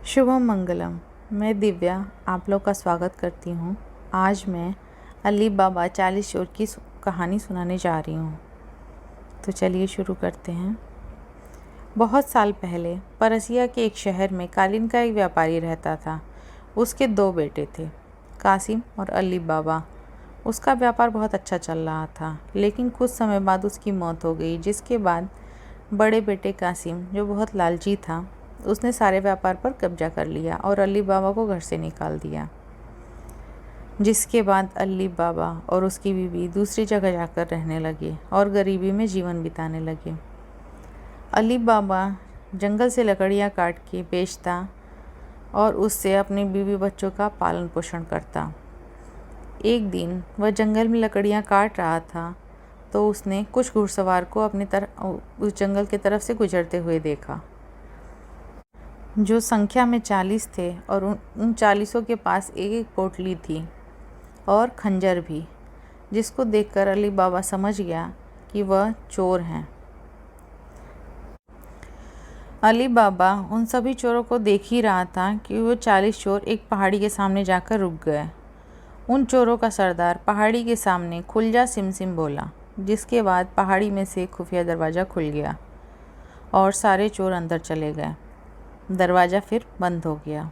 शुभम मंगलम। मैं दिव्या आप लोग का स्वागत करती हूँ। आज मैं अली बाबा 40 चोर की कहानी सुनाने जा रही हूँ। तो चलिए शुरू करते हैं। बहुत साल पहले परसिया के एक शहर में कालीन का एक व्यापारी रहता था। उसके 2 बेटे थे, कासिम और अली बाबा। उसका व्यापार बहुत अच्छा चल रहा था, लेकिन कुछ समय बाद उसकी मौत हो गई, जिसके बाद बड़े बेटे कासिम, जो बहुत लालची था, उसने सारे व्यापार पर कब्जा कर लिया और अली बाबा को घर से निकाल दिया। जिसके बाद अली बाबा और उसकी बीवी दूसरी जगह जाकर रहने लगे और गरीबी में जीवन बिताने लगे। अली बाबा जंगल से लकड़ियाँ काट के बेचता और उससे अपनी बीवी बच्चों का पालन पोषण करता। एक दिन वह जंगल में लकड़ियाँ काट रहा था तो उसने कुछ घुड़सवार को अपनी तरफ उस जंगल की तरफ से गुजरते हुए देखा, जो संख्या में 40 थे और उन 40 के पास एक पोटली थी और खंजर भी, जिसको देखकर अली बाबा समझ गया कि वह चोर हैं। अली बाबा उन सभी चोरों को देख ही रहा था कि वो 40 चोर एक पहाड़ी के सामने जाकर रुक गए। उन चोरों का सरदार पहाड़ी के सामने खुल जा सिमसिम बोला, जिसके बाद पहाड़ी में से खुफिया दरवाज़ा खुल गया और सारे चोर अंदर चले गए। दरवाज़ा फिर बंद हो गया।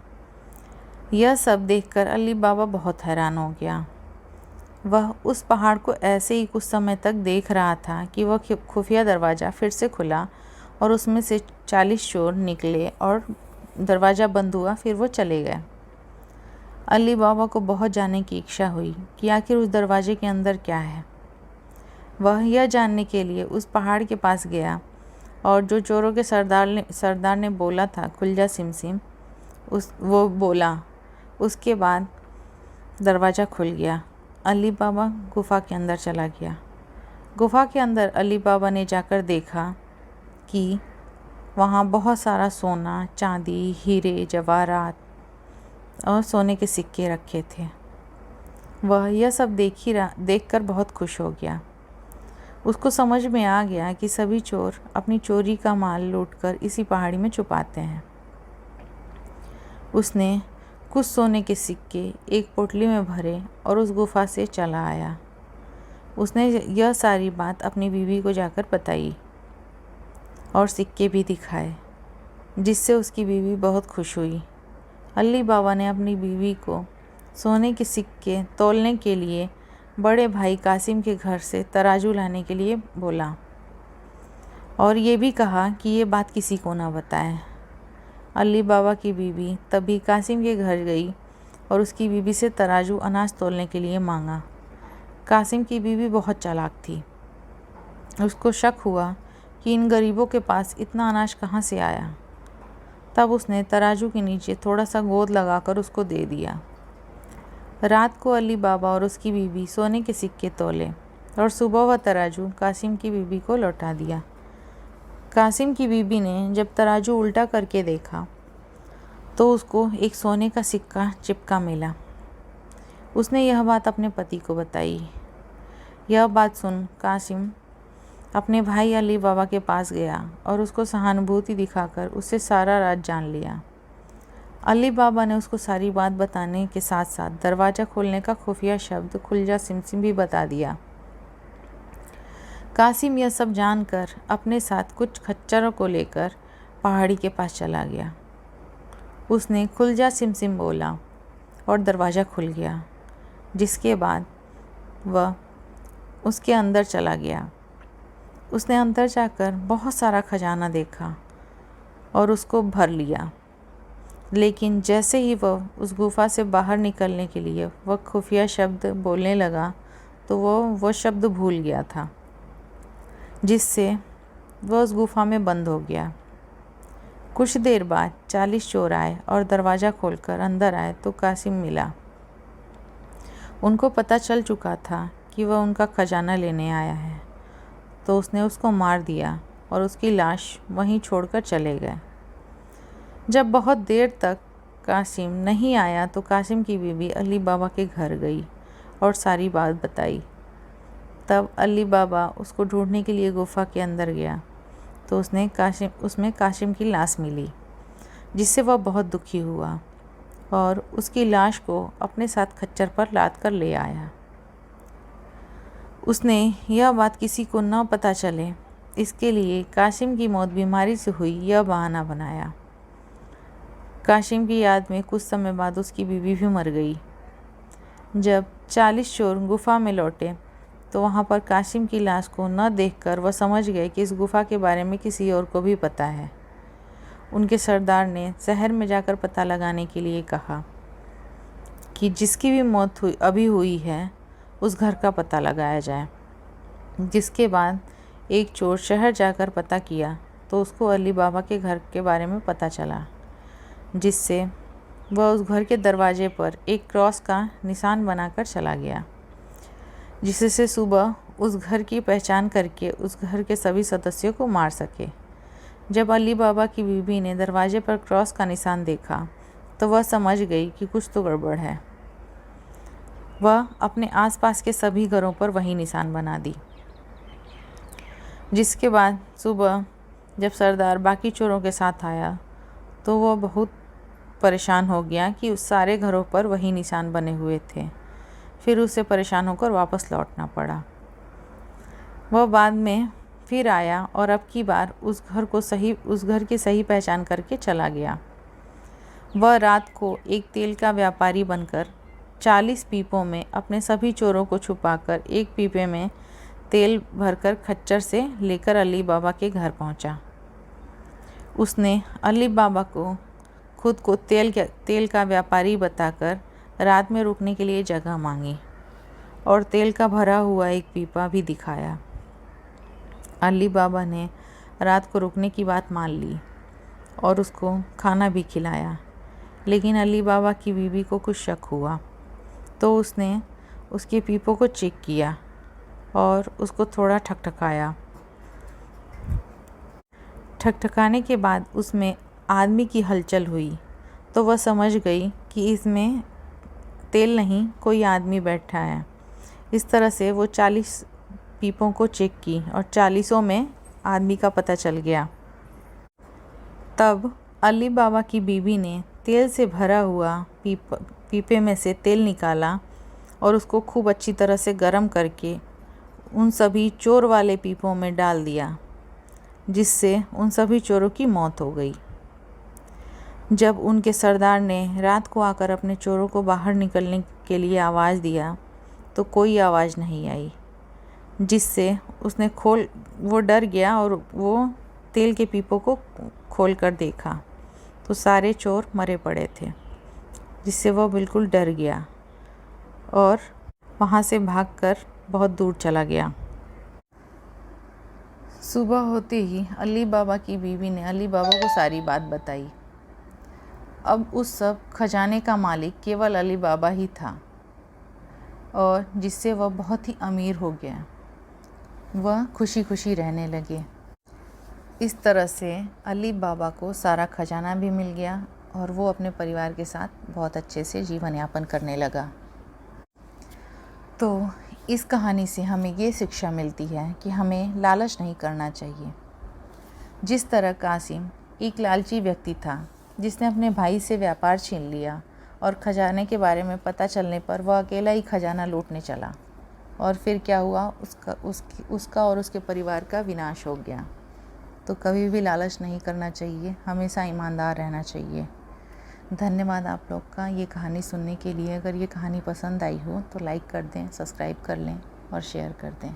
यह सब देखकर अली बाबा बहुत हैरान हो गया। वह उस पहाड़ को ऐसे ही कुछ समय तक देख रहा था कि वह खुफिया दरवाज़ा फिर से खुला और उसमें से 40 चोर निकले और दरवाज़ा बंद हुआ। फिर वो चले गए। अली बाबा को बहुत जानने की इच्छा हुई कि आखिर उस दरवाजे के अंदर क्या है। वह यह जानने के लिए उस पहाड़ के पास गया और जो चोरों के सरदार ने बोला था, खुल जा सिमसिम, वो बोला। उसके बाद दरवाज़ा खुल गया। अली बाबा गुफ़ा के अंदर चला गया। गुफ़ा के अंदर अली बाबा ने जाकर देखा कि वहाँ बहुत सारा सोना, चांदी, हीरे, जवाहरात और सोने के सिक्के रखे थे। वह यह सब देखकर बहुत खुश हो गया। उसको समझ में आ गया कि सभी चोर अपनी चोरी का माल लूटकर इसी पहाड़ी में छुपाते हैं। उसने कुछ सोने के सिक्के एक पोटली में भरे और उस गुफ़ा से चला आया। उसने यह सारी बात अपनी बीवी को जाकर बताई और सिक्के भी दिखाए, जिससे उसकी बीवी बहुत खुश हुई। अली बाबा ने अपनी बीवी को सोने के सिक्के तौलने के लिए बड़े भाई कासिम के घर से तराजू लाने के लिए बोला और ये भी कहा कि ये बात किसी को ना बताएं। अली बाबा की बीवी तभी कासिम के घर गई और उसकी बीवी से तराजू अनाज तौलने के लिए मांगा। कासिम की बीवी बहुत चालाक थी। उसको शक हुआ कि इन गरीबों के पास इतना अनाज कहाँ से आया। तब उसने तराजू के नीचे थोड़ा सा गोंद लगाकर उसको दे दिया। रात को अली बाबा और उसकी बीवी सोने के सिक्के तौले और सुबह वह तराजू कासिम की बीवी को लौटा दिया। कासिम की बीवी ने जब तराजू उल्टा करके देखा तो उसको एक सोने का सिक्का चिपका मिला। उसने यह बात अपने पति को बताई। यह बात सुन कासिम अपने भाई अली बाबा के पास गया और उसको सहानुभूति दिखाकर उससे सारा राज जान लिया। अली बाबा ने उसको सारी बात बताने के साथ साथ दरवाज़ा खोलने का खुफिया शब्द खुल जा सिमसिम भी बता दिया। कासिम यह सब जानकर अपने साथ कुछ खच्चरों को लेकर पहाड़ी के पास चला गया। उसने खुल जा सिमसिम बोला और दरवाज़ा खुल गया, जिसके बाद वह उसके अंदर चला गया। उसने अंदर जाकर बहुत सारा खजाना देखा और उसको भर लिया, लेकिन जैसे ही वह उस गुफ़ा से बाहर निकलने के लिए वह खुफिया शब्द बोलने लगा तो वो शब्द भूल गया था, जिससे वह उस गुफ़ा में बंद हो गया। कुछ देर बाद 40 चोर आए और दरवाज़ा खोलकर अंदर आए तो कासिम मिला। उनको पता चल चुका था कि वह उनका खजाना लेने आया है, तो उसने उसको मार दिया और उसकी लाश वहीं छोड़कर चले गए। जब बहुत देर तक कासिम नहीं आया तो कासिम की बीवी अली बाबा के घर गई और सारी बात बताई। तब अली बाबा उसको ढूंढने के लिए गुफ़ा के अंदर गया तो उसमें कासिम की लाश मिली, जिससे वह बहुत दुखी हुआ और उसकी लाश को अपने साथ खच्चर पर लाद कर ले आया। उसने यह बात किसी को न पता चले, इसके लिए कासिम की मौत बीमारी से हुई यह बहाना बनाया। कासिम की याद में कुछ समय बाद उसकी बीवी भी मर गई। जब 40 चोर गुफा में लौटे तो वहाँ पर कासिम की लाश को न देखकर वह समझ गए कि इस गुफा के बारे में किसी और को भी पता है। उनके सरदार ने शहर में जाकर पता लगाने के लिए कहा कि जिसकी भी मौत अभी हुई है उस घर का पता लगाया जाए। जिसके बाद एक चोर शहर जाकर पता किया तो उसको अली बाबा के घर के बारे में पता चला, जिससे वह उस घर के दरवाजे पर एक क्रॉस का निशान बनाकर चला गया, जिससे सुबह उस घर की पहचान करके उस घर के सभी सदस्यों को मार सके। जब अली बाबा की बीवी ने दरवाजे पर क्रॉस का निशान देखा तो वह समझ गई कि कुछ तो गड़बड़ है। वह अपने आसपास के सभी घरों पर वही निशान बना दी। जिसके बाद सुबह जब सरदार बाकी चोरों के साथ आया तो वह बहुत परेशान हो गया कि उस सारे घरों पर वही निशान बने हुए थे। फिर उसे परेशान होकर वापस लौटना पड़ा। वह बाद में फिर आया और अब की बार उस घर की सही पहचान करके चला गया। वह रात को एक तेल का व्यापारी बनकर 40 पीपों में अपने सभी चोरों को छुपाकर एक पीपे में तेल भरकर खच्चर से लेकर अली बाबा के घर पहुंचा। उसने अली बाबा को खुद को तेल का व्यापारी बताकर रात में रुकने के लिए जगह मांगी और तेल का भरा हुआ एक पीपा भी दिखाया। अली बाबा ने रात को रुकने की बात मान ली और उसको खाना भी खिलाया। लेकिन अली बाबा की बीवी को कुछ शक हुआ तो उसने उसके पीपों को चेक किया और उसको थोड़ा ठकठकाया। ठकठकाने के बाद उसमें आदमी की हलचल हुई तो वह समझ गई कि इसमें तेल नहीं, कोई आदमी बैठा है। इस तरह से वो 40 पीपों को चेक की और 40 में आदमी का पता चल गया। तब अली बाबा की बीवी ने तेल से भरा हुआ पीपे में से तेल निकाला और उसको खूब अच्छी तरह से गर्म करके उन सभी चोर वाले पीपों में डाल दिया, जिससे उन सभी चोरों की मौत हो गई। जब उनके सरदार ने रात को आकर अपने चोरों को बाहर निकलने के लिए आवाज़ दिया तो कोई आवाज़ नहीं आई, जिससे वो डर गया और वो तेल के पीपों को खोल कर देखा तो सारे चोर मरे पड़े थे, जिससे वह बिल्कुल डर गया और वहाँ से भागकर बहुत दूर चला गया। सुबह होते ही अली बाबा की बीवी ने अली बाबा को सारी बात बताई। अब उस सब खजाने का मालिक केवल अली बाबा ही था और जिससे वह बहुत ही अमीर हो गया। वह खुशी खुशी रहने लगे। इस तरह से अली बाबा को सारा खजाना भी मिल गया और वो अपने परिवार के साथ बहुत अच्छे से जीवन यापन करने लगा। तो इस कहानी से हमें ये शिक्षा मिलती है कि हमें लालच नहीं करना चाहिए। जिस तरह कासिम एक लालची व्यक्ति था जिसने अपने भाई से व्यापार छीन लिया और खजाने के बारे में पता चलने पर वह अकेला ही खजाना लूटने चला और फिर क्या हुआ, उसका और उसके परिवार का विनाश हो गया। तो कभी भी लालच नहीं करना चाहिए, हमेशा ईमानदार रहना चाहिए। धन्यवाद आप लोग का ये कहानी सुनने के लिए। अगर ये कहानी पसंद आई हो तो लाइक कर दें, सब्सक्राइब कर लें और शेयर कर दें।